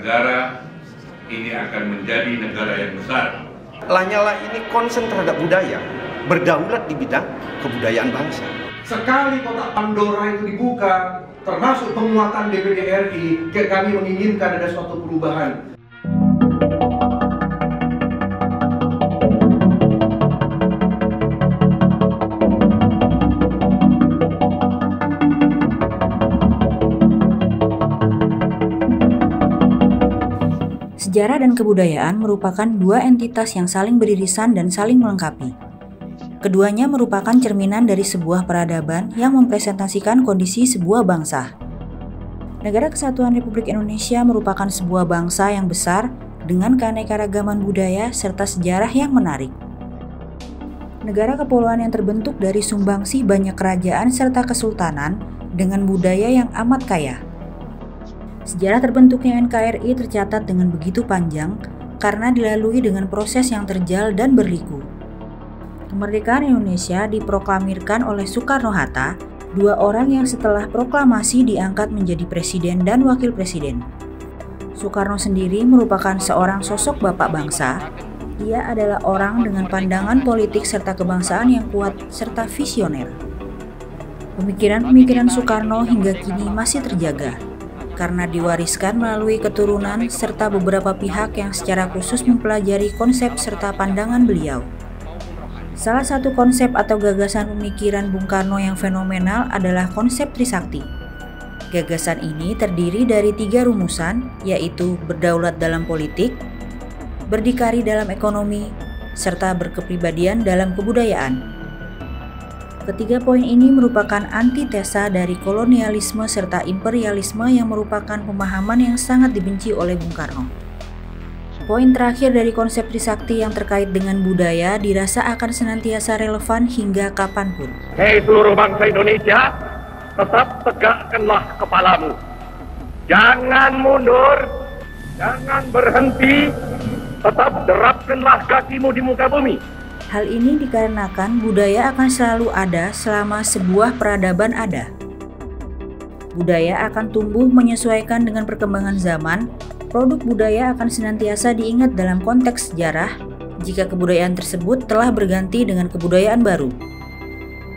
negara ini akan menjadi negara yang besar. Lanyala ini konsen terhadap budaya, berdaulat di bidang kebudayaan bangsa. Sekali kotak Pandora itu dibuka, termasuk penguatan DPD RI, kami menginginkan ada suatu perubahan. Sejarah dan kebudayaan merupakan dua entitas yang saling beririsan dan saling melengkapi. Keduanya merupakan cerminan dari sebuah peradaban yang mempresentasikan kondisi sebuah bangsa. Negara Kesatuan Republik Indonesia merupakan sebuah bangsa yang besar dengan keanekaragaman budaya serta sejarah yang menarik. Negara kepulauan yang terbentuk dari sumbangsih banyak kerajaan serta kesultanan dengan budaya yang amat kaya. Sejarah terbentuknya NKRI tercatat dengan begitu panjang karena dilalui dengan proses yang terjal dan berliku. Kemerdekaan Indonesia diproklamirkan oleh Soekarno-Hatta, dua orang yang setelah proklamasi diangkat menjadi presiden dan wakil presiden. Soekarno sendiri merupakan seorang sosok bapak bangsa. Ia adalah orang dengan pandangan politik serta kebangsaan yang kuat serta visioner. Pemikiran-pemikiran Soekarno hingga kini masih terjaga karena diwariskan melalui keturunan serta beberapa pihak yang secara khusus mempelajari konsep serta pandangan beliau. Salah satu konsep atau gagasan pemikiran Bung Karno yang fenomenal adalah konsep Trisakti. Gagasan ini terdiri dari 3 rumusan, yaitu berdaulat dalam politik, berdikari dalam ekonomi, serta berkepribadian dalam kebudayaan. Ketiga poin ini merupakan antitesa dari kolonialisme serta imperialisme yang merupakan pemahaman yang sangat dibenci oleh Bung Karno. Poin terakhir dari konsep Trisakti yang terkait dengan budaya dirasa akan senantiasa relevan hingga kapanpun. Hei seluruh bangsa Indonesia, tetap tegakkanlah kepalamu. Jangan mundur, jangan berhenti, tetap derapkanlah kakimu di muka bumi. Hal ini dikarenakan budaya akan selalu ada selama sebuah peradaban ada. Budaya akan tumbuh menyesuaikan dengan perkembangan zaman. Produk budaya akan senantiasa diingat dalam konteks sejarah jika kebudayaan tersebut telah berganti dengan kebudayaan baru.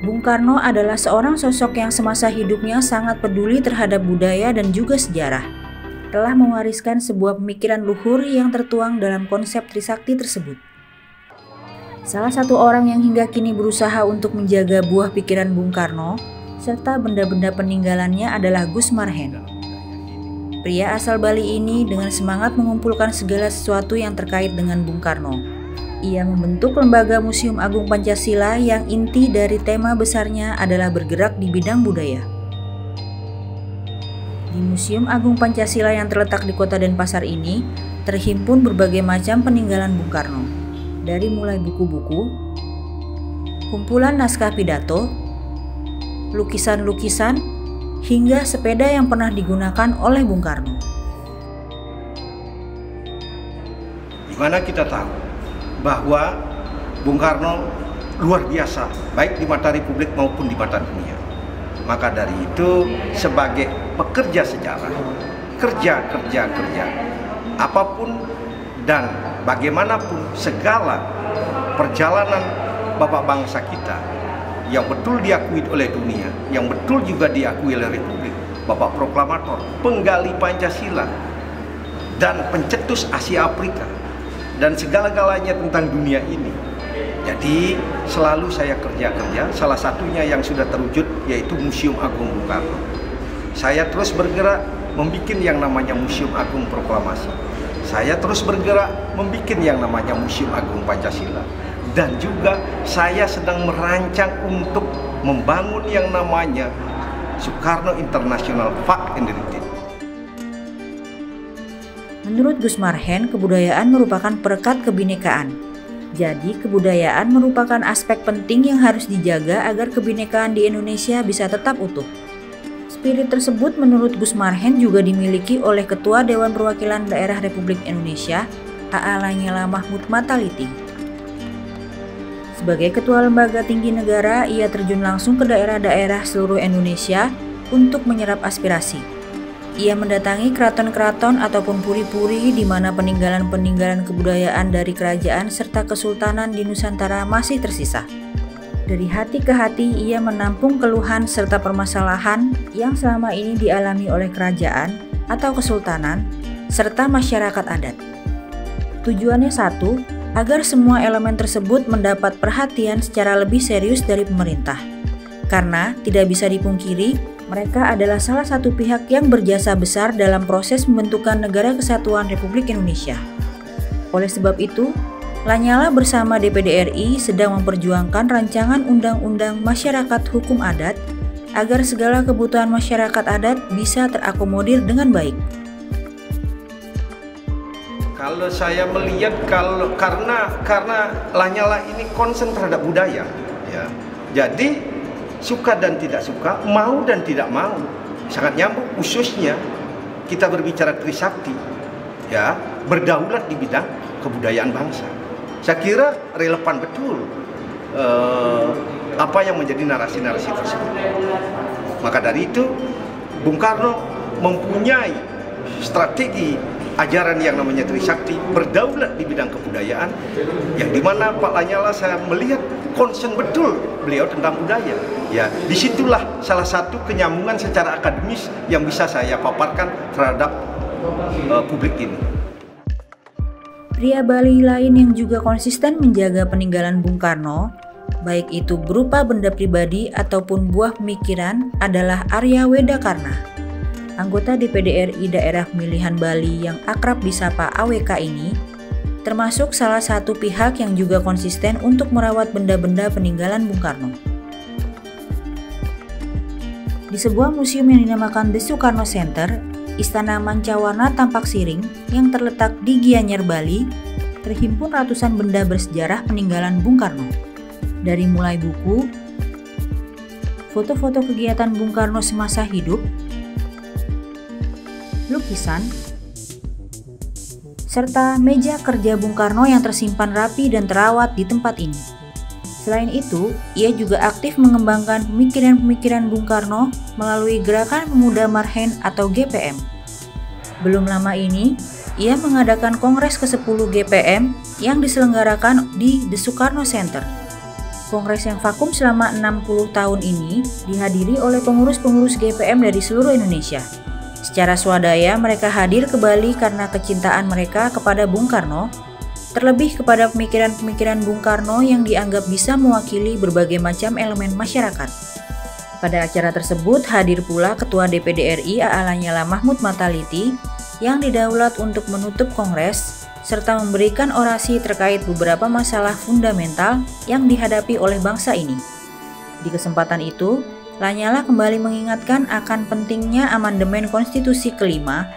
Bung Karno adalah seorang sosok yang semasa hidupnya sangat peduli terhadap budaya dan juga sejarah. Telah mewariskan sebuah pemikiran luhur yang tertuang dalam konsep Trisakti tersebut. Salah satu orang yang hingga kini berusaha untuk menjaga buah pikiran Bung Karno serta benda-benda peninggalannya adalah Gus Marhen. Pria asal Bali ini dengan semangat mengumpulkan segala sesuatu yang terkait dengan Bung Karno. Ia membentuk lembaga Museum Agung Pancasila yang inti dari tema besarnya adalah bergerak di bidang budaya. Di Museum Agung Pancasila yang terletak di Kota Denpasar ini terhimpun berbagai macam peninggalan Bung Karno. Dari mulai buku-buku, kumpulan naskah pidato, lukisan-lukisan, hingga sepeda yang pernah digunakan oleh Bung Karno. Di mana kita tahu bahwa Bung Karno luar biasa, baik di mata Republik maupun di mata dunia. Maka dari itu, sebagai pekerja sejarah, kerja, apapun dan bagaimanapun segala perjalanan bapak bangsa kita yang betul diakui oleh dunia, yang betul juga diakui oleh Republik, bapak proklamator, penggali Pancasila, dan pencetus Asia Afrika, dan segala-galanya tentang dunia ini. Jadi selalu saya kerja, salah satunya yang sudah terwujud yaitu Museum Agung Bung Karno. Saya terus bergerak membuat yang namanya Museum Agung Proklamasi. Saya terus bergerak membuat yang namanya Museum Agung Pancasila. Dan juga saya sedang merancang untuk membangun yang namanya Soekarno International Fact and Heritage. Menurut Gus Marhen, kebudayaan merupakan perekat kebinekaan. Jadi, kebudayaan merupakan aspek penting yang harus dijaga agar kebinekaan di Indonesia bisa tetap utuh. Spirit tersebut menurut Gus Marhen juga dimiliki oleh Ketua Dewan Perwakilan Daerah Republik Indonesia, A.A. Lanyala Mahmud Mataliti. Sebagai Ketua Lembaga Tinggi Negara, ia terjun langsung ke daerah-daerah seluruh Indonesia untuk menyerap aspirasi. ia mendatangi keraton-keraton ataupun puri-puri di mana peninggalan-peninggalan kebudayaan dari kerajaan serta kesultanan di Nusantara masih tersisa. Dari hati ke hati ia menampung keluhan serta permasalahan yang selama ini dialami oleh kerajaan atau kesultanan serta masyarakat adat. Tujuannya satu, agar semua elemen tersebut mendapat perhatian secara lebih serius dari pemerintah. Karena tidak bisa dipungkiri, mereka adalah salah satu pihak yang berjasa besar dalam proses pembentukan Negara Kesatuan Republik Indonesia. Oleh sebab itu, Lanyala bersama DPD RI sedang memperjuangkan rancangan Undang-Undang Masyarakat Hukum Adat agar segala kebutuhan masyarakat adat bisa terakomodir dengan baik. Kalau saya melihat karena Lanyala ini concern terhadap budaya, ya. Jadi suka dan tidak suka, mau dan tidak mau, sangat nyambung. Khususnya kita berbicara Trisakti, ya, berdaulat di bidang kebudayaan bangsa. Saya kira relevan betul apa yang menjadi narasi-narasi tersebut. Maka dari itu, Bung Karno mempunyai strategi ajaran yang namanya Trisakti, berdaulat di bidang kebudayaan, yang dimana Pak Lanyala saya melihat concern betul beliau tentang budaya. Ya, disitulah salah satu kenyambungan secara akademis yang bisa saya paparkan terhadap publik ini. Pria Bali lain yang juga konsisten menjaga peninggalan Bung Karno, baik itu berupa benda pribadi ataupun buah pemikiran, adalah Arya Wedakarna. Anggota DPD RI daerah pemilihan Bali yang akrab disapa AWK ini termasuk salah satu pihak yang juga konsisten untuk merawat benda-benda peninggalan Bung Karno. Di sebuah museum yang dinamakan The Sukarno Center, Istana Mancawarna Tampak Siring yang terletak di Gianyar, Bali, terhimpun ratusan benda bersejarah peninggalan Bung Karno. Dari mulai buku, foto-foto kegiatan Bung Karno semasa hidup, lukisan, serta meja kerja Bung Karno yang tersimpan rapi dan terawat di tempat ini. Selain itu, ia juga aktif mengembangkan pemikiran-pemikiran Bung Karno melalui Gerakan Pemuda Marhen atau GPM. Belum lama ini, ia mengadakan Kongres ke-10 GPM yang diselenggarakan di The Sukarno Center. Kongres yang vakum selama 60 tahun ini dihadiri oleh pengurus-pengurus GPM dari seluruh Indonesia. Secara swadaya mereka hadir ke Bali karena kecintaan mereka kepada Bung Karno, terlebih kepada pemikiran-pemikiran Bung Karno yang dianggap bisa mewakili berbagai macam elemen masyarakat. Pada acara tersebut hadir pula Ketua DPD RI A.A. Lanyala Mahmud Mataliti yang didaulat untuk menutup kongres serta memberikan orasi terkait beberapa masalah fundamental yang dihadapi oleh bangsa ini. Di kesempatan itu, Lanyala kembali mengingatkan akan pentingnya amandemen konstitusi kelima,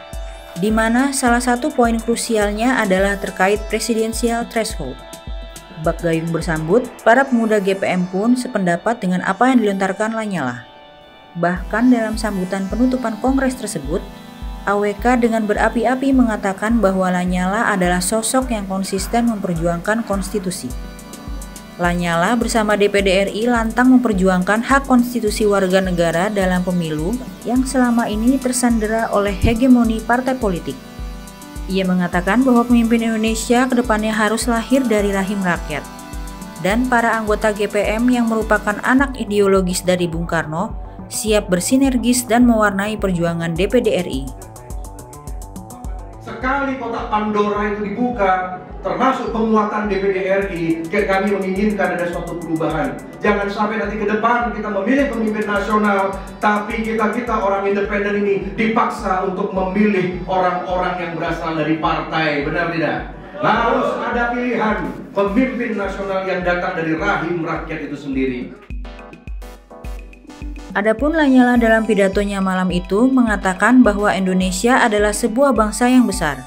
di mana salah satu poin krusialnya adalah terkait presidensial threshold. Bak gayung bersambut, para pemuda GPM pun sependapat dengan apa yang dilontarkan Lanyala. Bahkan dalam sambutan penutupan kongres tersebut, AWK dengan berapi-api mengatakan bahwa Lanyala adalah sosok yang konsisten memperjuangkan konstitusi. Lanyala bersama DPD RI lantang memperjuangkan hak konstitusi warga negara dalam pemilu yang selama ini tersandera oleh hegemoni partai politik. Ia mengatakan bahwa pemimpin Indonesia kedepannya harus lahir dari rahim rakyat. Dan para anggota GPM yang merupakan anak ideologis dari Bung Karno siap bersinergis dan mewarnai perjuangan DPD RI. Sekali kotak Pandora itu dibuka, termasuk penguatan DPD RI, kami menginginkan ada suatu perubahan. Jangan sampai nanti ke depan kita memilih pemimpin nasional, tapi kita orang independen ini dipaksa untuk memilih orang-orang yang berasal dari partai, benar tidak? Harus ada pilihan pemimpin nasional yang datang dari rahim rakyat itu sendiri. Adapun Lanyala dalam pidatonya malam itu mengatakan bahwa Indonesia adalah sebuah bangsa yang besar.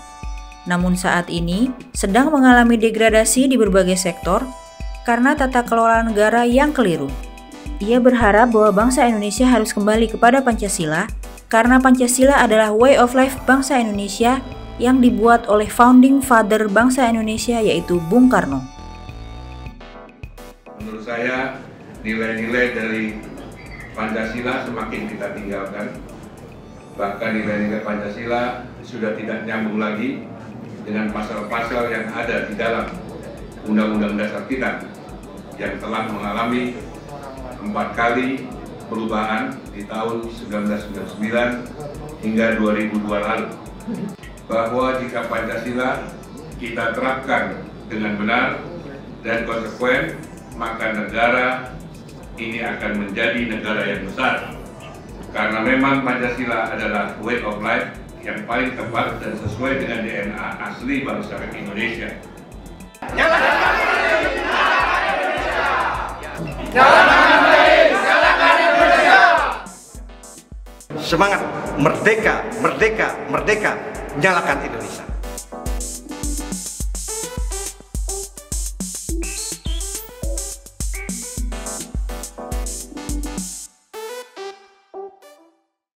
Namun saat ini sedang mengalami degradasi di berbagai sektor karena tata kelola negara yang keliru. Ia berharap bahwa bangsa Indonesia harus kembali kepada Pancasila karena Pancasila adalah way of life bangsa Indonesia yang dibuat oleh founding father bangsa Indonesia yaitu Bung Karno. Menurut saya nilai-nilai dari Pancasila semakin kita tinggalkan, Bahkan nilai-nilai Pancasila sudah tidak nyambung lagi dengan pasal-pasal yang ada di dalam Undang-Undang Dasar kita yang telah mengalami 4 kali perubahan di tahun 1999 hingga 2002 lalu. Bahwa jika Pancasila kita terapkan dengan benar dan konsekuen, maka negara ini akan menjadi negara yang besar. Karena memang Pancasila adalah way of life yang paling tepat dan sesuai dengan DNA asli bangsa Indonesia. Semangat merdeka, merdeka, merdeka, nyalakan Indonesia.